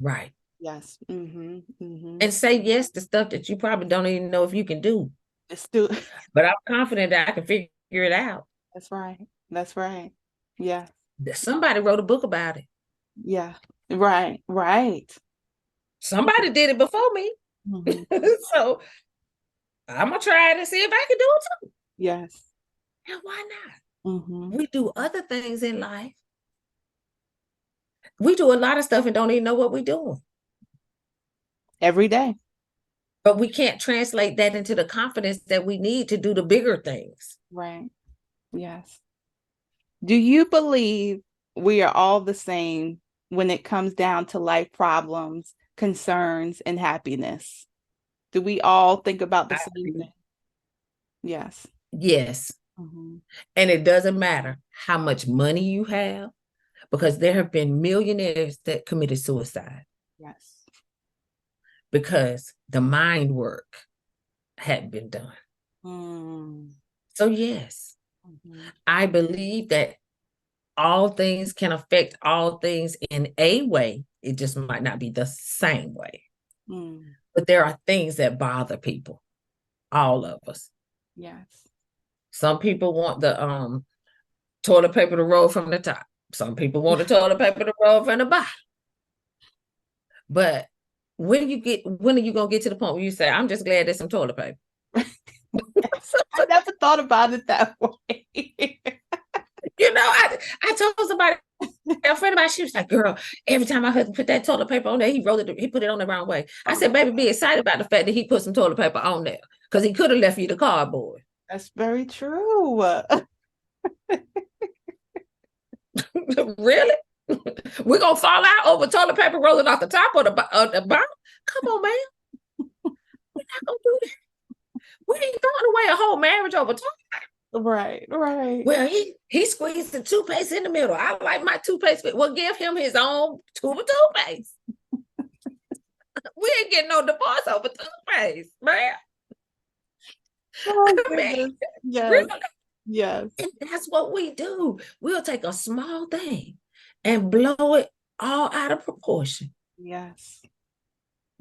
Right. Yes. Mm-hmm. Mm-hmm. And say yes to stuff that you probably don't even know if you can do. It's still But I'm confident that I can figure it out. that's right. That's right. Yeah. Somebody wrote a book about it. Yeah. Right. Right. Somebody did it before me. Mm-hmm. So I'm gonna try it and see if I can do it too. Yes. And why not? Mm-hmm. We do other things in life. We do a lot of stuff and don't even know what we're doing. Every day. But we can't translate that into the confidence that we need to do the bigger things. Right. Yes. Do you believe we are all the same when it comes down to life problems, concerns, and happiness? Do we all think about the I, same thing? Yes. yes. Mm-hmm. And it doesn't matter how much money you have, because there have been millionaires that committed suicide Yes. because the mind work hadn't been done. Mm. So yes, Mhm. I believe that all things can affect all things in a way. It just might not be the same way. Mm. But there are things that bother people, all of us. Yes. Some people want the toilet paper to roll from the top. Some people want the toilet paper to roll from the bottom. But when are you gonna get to the point where you say, I'm just glad there's some toilet paper? Yes. I never thought about it that way. I told somebody, a friend of mine, she was like, girl, every time my husband put that toilet paper on there, he put it on the wrong way. I said, baby, be excited about the fact that he put some toilet paper on there. Because he could have left you the cardboard. That's very true. Really? We're gonna fall out over toilet paper rolling off the top of the bottom? Come on, man. We're not gonna do that. We ain't throwing away a whole marriage over toilet paper. Right, right. Well, he squeezed the toothpaste in the middle. I like my toothpaste. Well, give him his own tube of toothpaste. We ain't getting no divorce over toothpaste, man. Oh I mean, goodness. Yes, really? yes. And that's what we do. We'll take a small thing and blow it all out of proportion. Yes.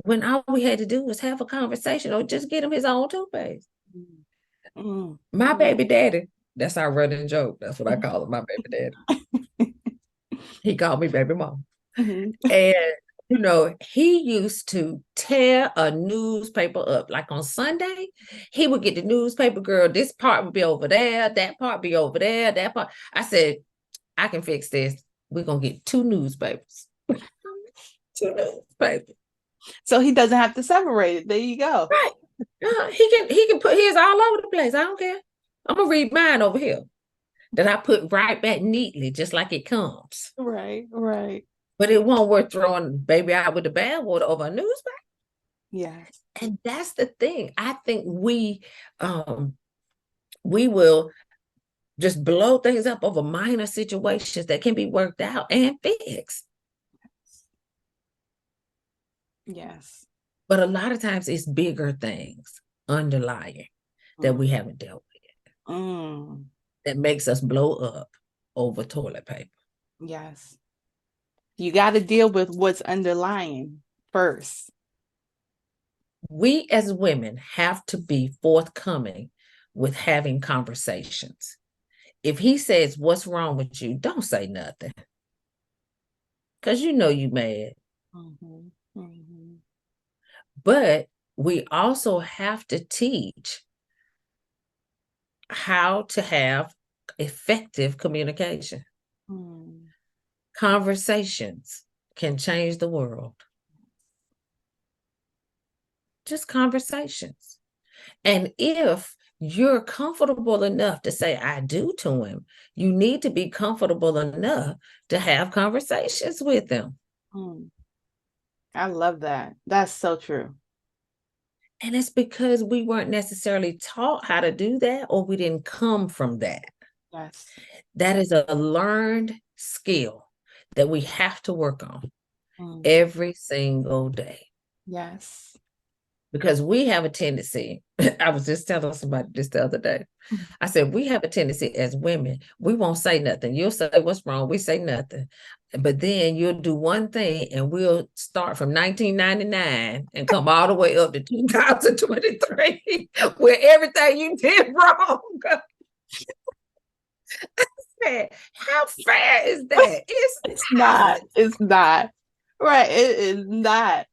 When all we had to do was have a conversation or just get him his own toothpaste. Mm. Mm. My baby daddy, that's our running joke. That's what I call him, my baby daddy. He called me baby mom. Mhm. And he used to tear a newspaper up. Like on Sunday, he would get the newspaper, girl, this part would be over there, that part be over there, that part. I said, I can fix this. We're going to get two newspapers. Two newspapers. So he doesn't have to separate it. There you go. Right. He can put his all over the place. I don't care. I'm going to read mine over here that I put right back neatly, just like it comes. Right, right. But it won't worth throwing baby out with the bathwater over a newspaper. Yes. And that's the thing. I think we will just blow things up over minor situations that can be worked out and fixed. Yes. But a lot of times it's bigger things underlying that we haven't dealt with Mm. that makes us blow up over toilet paper. Yes. You got to deal with what's underlying first. We as women have to be forthcoming with having conversations. If he says, what's wrong with you? Don't say nothing. Because you mad. Mm-hmm. Mm-hmm. But we also have to teach how to have effective communication. Mm. Conversations can change the world. Just conversations. And if you're comfortable enough to say I do to him, you need to be comfortable enough to have conversations with him. Mm. I love that. That's so true. And it's because we weren't necessarily taught how to do that, or we didn't come from that. Yes. That is a learned skill that we have to work on every single day. Yes. Because we have a tendency, I was just telling somebody this the other day. I said, we have a tendency as women, we won't say nothing. You'll say what's wrong, we say nothing. But then you'll do one thing and we'll start from 1999 and come all the way up to 2023 where everything you did wrong. I said, how fair is that? It's not. It's not. Right. It is not.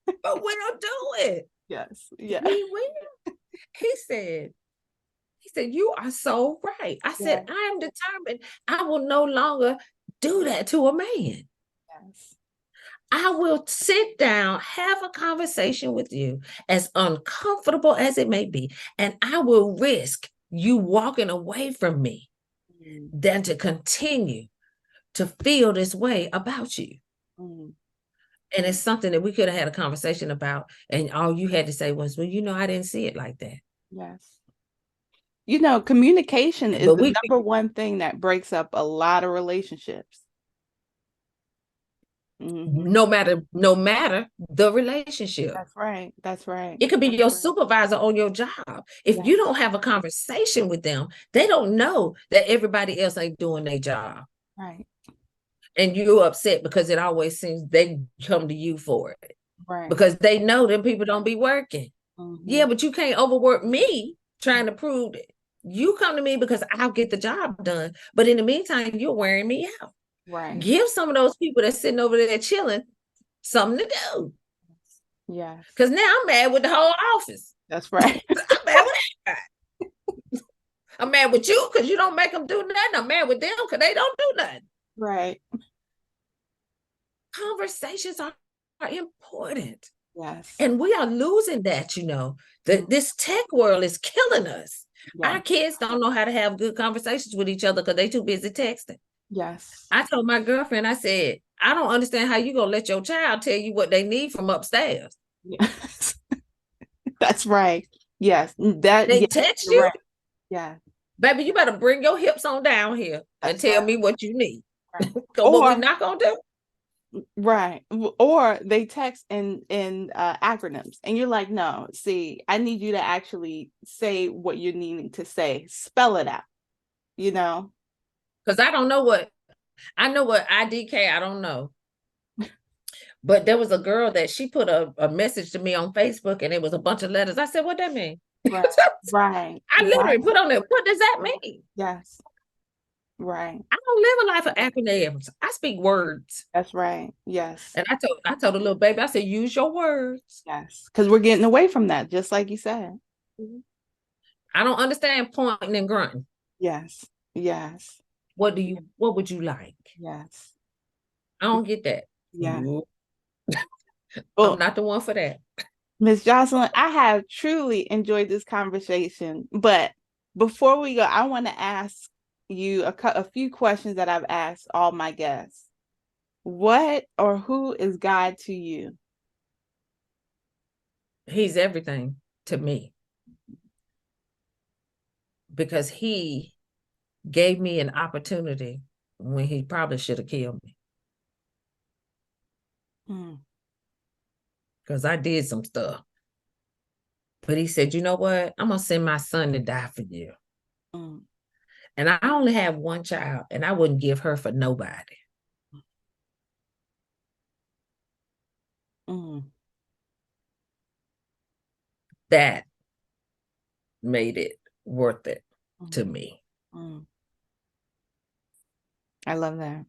But we'll do it. Yes. Yeah. We will. He said, you are so right. I said, I am determined. I will no longer do that to a man. Yes. I will sit down, have a conversation with you, as uncomfortable as it may be, and I will risk you walking away from me than to continue to feel this way about you. And it's something that we could have had a conversation about, and all you had to say was, well, I didn't see it like that. Yes. Communication is But the number one thing that breaks up a lot of relationships. Mm-hmm. no matter the relationship. That's right. That's right. It could be That's your right. supervisor on your job. If you Yes. don't have a conversation with them, they don't know that everybody else ain't doing their job. Right. And you're upset because it always seems they come to you for it. Right. Because they know them people don't be working. Mm-hmm. Yeah, but you can't overwork me trying to prove that. You come to me because I'll get the job done. But in the meantime, you're wearing me out. Right. Give some of those people that's sitting over there chilling something to do. Yes. Because now I'm mad with the whole office. That's right. I'm mad with everybody. I'm mad with you because you don't make them do nothing. I'm mad with them because they don't do nothing. Right. Conversations are important. Yes. And we are losing that, this tech world is killing us. Yes. Our kids don't know how to have good conversations with each other because they're too busy texting. Yes. I told my girlfriend, I said, I don't understand how you gonna let your child tell you what they need from upstairs. Yes. That's right. Yes. That, They yeah, text you're you, right. Yeah. baby, you better bring your hips on down here and That's tell right. me what you need. Right. So what we Or not gonna do. right. Or they text in acronyms and you're like, no, see, I need you to actually say what you're needing to say. Spell it out, you know? Because I don't know what I know what IDK, I don't know. But there was a girl that she put a message to me on Facebook and it was a bunch of letters. I said, what that mean? Right. Right. I literally Right. put on there, what does that mean? Yes. Right. I don't live a life of acronyms. I speak words. That's right. Yes. And I told the little baby, I said, use your words. Yes. Because we're getting away from that, just like you said. I don't understand pointing and grunting. Yes. Yes. What would you like? Yes. I don't get that. Yeah. I'm Well, not the one for that. Miss Jocelyn, I have truly enjoyed this conversation. But before we go, I want to ask you a few questions that I've asked all my guests. What or who is God to you? He's everything to me because he gave me an opportunity when he probably should have killed me. Because I did some stuff. But he said, you know what? I'm going to send my son to die for you. Mm. And I only have one child, and I wouldn't give her for nobody. Mm. That made it worth it to me. Mm. I love that.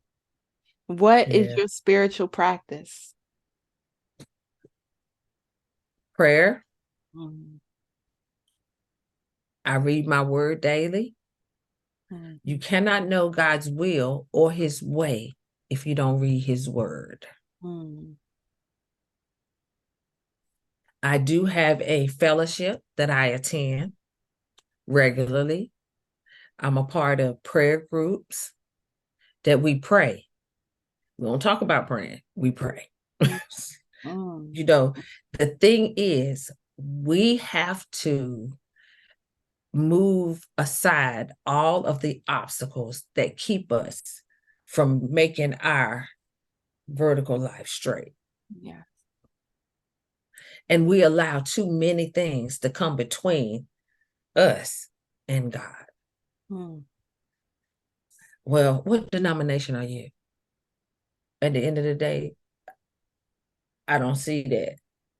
What is Yeah. your spiritual practice? Prayer. Mm. I read my word daily. Mm. You cannot know God's will or his way if you don't read his word. Mm. I do have a fellowship that I attend regularly. I'm a part of prayer groups that we pray. We don't talk about praying, we pray. Mm. The thing is, we have to move aside all of the obstacles that keep us from making our vertical life straight. Yeah. And we allow too many things to come between us and God. Mm. Well, what denomination are you? At the end of the day, I don't see that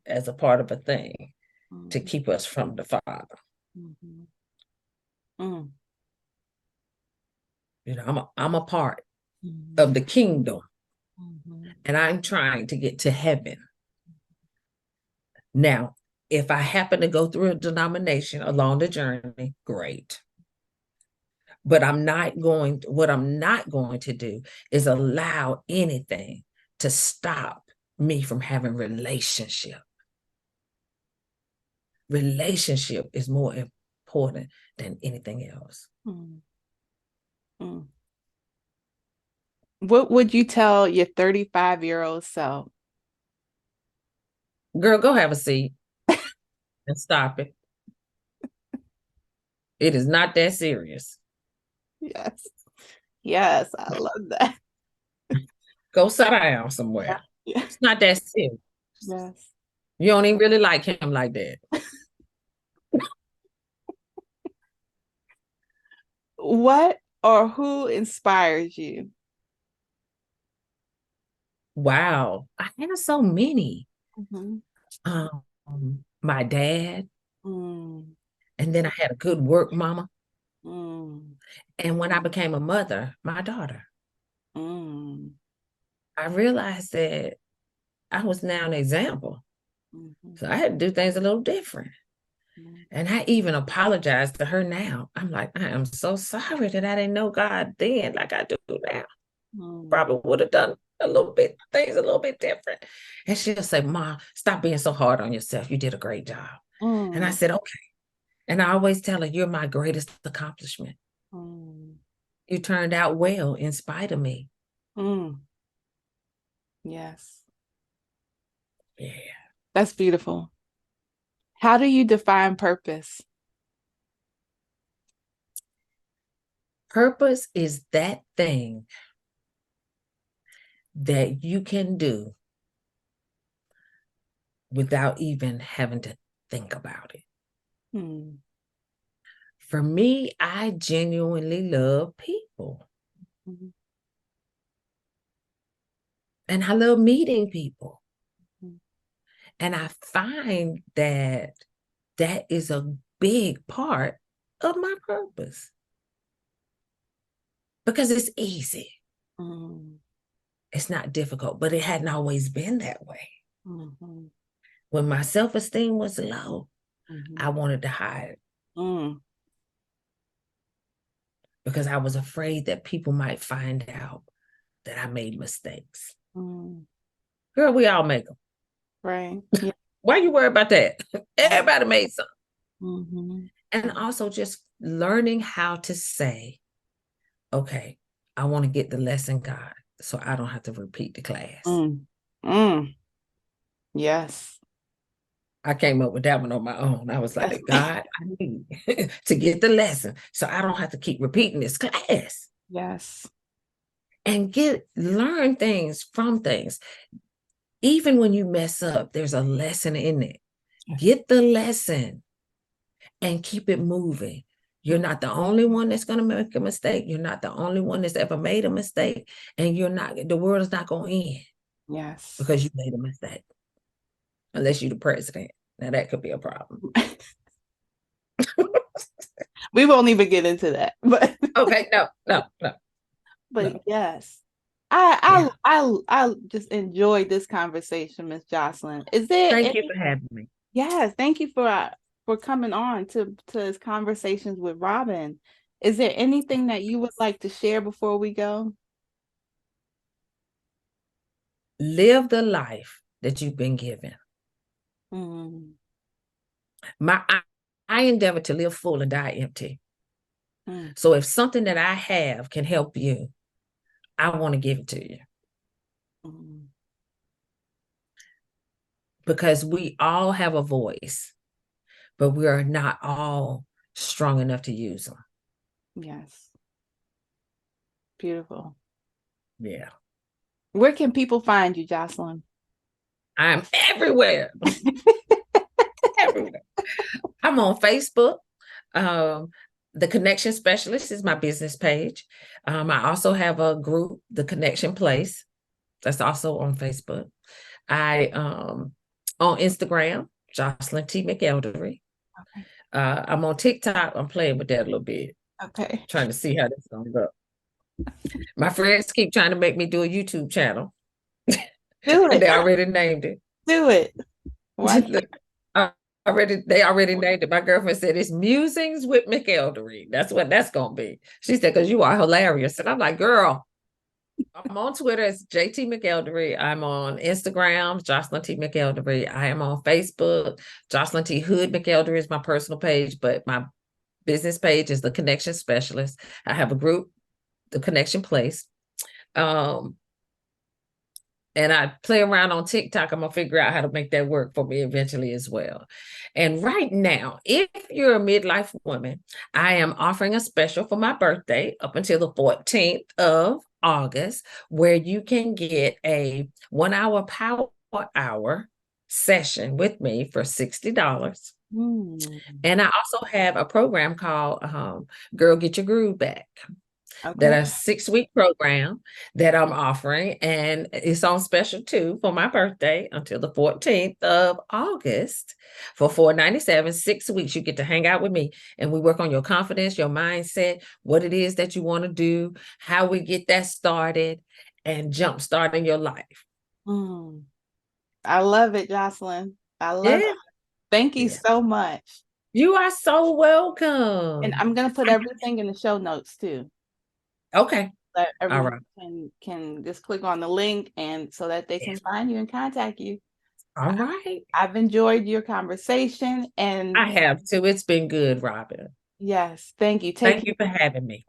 as a part of a thing to keep us from the Father. Mm-hmm. Mm. I'm a part of the kingdom, Mm-hmm. and I'm trying to get to heaven. Now, if I happen to go through a denomination along the journey, great. But what I'm not going to do is allow anything to stop me from having relationship. Relationship is more important than anything else. Mm. Mm. What would you tell your 35-year-old self? Girl, go have a seat and stop it. It is not that serious. Yes. Yes, I love that. Go sit down somewhere. Yeah. It's not that serious. Yes. You don't even really like him like that. What or who inspires you? Wow. I have so many. Mm-hmm. My dad, Mm, and then I had a good work mama. mm, And when I became a mother, my daughter, mm, I realized that I was now an example. mhm, So I had to do things a little different. mm, And I even apologized to her now. I'm like, I am so sorry that I didn't know God then like I do now. mm, Probably would have done a little bit, things a little bit different. And she'll say, Mom, stop being so hard on yourself. You did a great job. And I mm, said, okay. And I always tell her, you're my greatest accomplishment. mm, You turned out well in spite of me. mm. Yes, Yeah. that's beautiful. How do you define purpose? Purpose is that thing that you can do without even having to think about it. Mm, For me, I genuinely love people mhm, and I love meeting people. mhm, And I find that that is a big part of my purpose because it's easy. mm, It's not difficult, but it hadn't always been that way. mhm, When my self-esteem was low, mhm, I wanted to hide mm, because I was afraid that people might find out that I made mistakes. mm. Girl, we all make them. Right. Yeah. Why you worry about that? Everybody made some. Mhm, And also just learning how to say, okay, I want to get the lesson, God, so I don't have to repeat the class. mm, mm. Yes. I came up with that one on my own. I was Yes. like, God, I need to get the lesson so I don't have to keep repeating this class Yes. and learn things from things. Even when you mess up, there's a lesson in it. Get the lesson and keep it moving. You're not the only one that's going to make a mistake. You're not the only one that's ever made a mistake. And the world is not going to end Yes. because you made a mistake, unless you're the president. Now that could be a problem. We won't even get into that, but Okay, no. yes. I Yeah. just enjoyed this conversation, Miss Jocelyn. Is there Thank you any for having me. Yes, thank you for coming on to his conversations with Robin. Is there anything that you would like to share before we go? Live the life that you've been given. Mm, I endeavor to live full and die empty. mm, So if something that I have can help you, I want to give it to you mm. because we all have a voice, but we are not all strong enough to use them. Yes. Beautiful. Yeah. Where can people find you, Jocelyn? I'm everywhere. Everywhere. I'm on Facebook. Um, the Connection Specialist is my business page. I also have a group, The Connection Place. That's also on Facebook. I on Instagram, Jocelin T. McElderry. Okay. I'm on TikTok. I'm playing with that a little bit, Okay. trying to see how this is gonna go. My friends keep trying to make me do a YouTube channel, Do and it. they already named it. Do it. Watch it. They already named it. My girlfriend said it's Musings with McElderry. That's what that's gonna be. She said, because you are hilarious. And I'm like, girl, I'm on Twitter as JT McElderry. I'm on Instagram, Jocelyn T. McElderry. I am on Facebook. Jocelyn T. Hood McElderry is my personal page, but my business page is The Connection Specialist. I have a group, The Connection Place. And I play around on TikTok. I'm gonna figure out how to make that work for me eventually as well. And right now, if you're a midlife woman, I am offering a special for my birthday up until the 14th of August, where you can get a 1 hour power hour session with me for $60. Mm, And I also have a program called Girl Get Your Groove Back, that okay. a 6-week program that I'm offering. And it's on special too for my birthday until the 14th of August for $4.97, 6 weeks. You get to hang out with me and we work on your confidence, your mindset, what it is that you want to do, how we get that started and jump starting your life. Mm, I love it, Jocelyn. I love it. Yeah. Thank you Yeah. so much. You are so And welcome. I'm gonna put everything in the show notes too. Okay. That All everyone right. can just click on the link and so that they can Yes. find you and contact you. All right. I've enjoyed your conversation and I have too. It's been good, Robin. yes, thank you. Take Thank care. you for having me.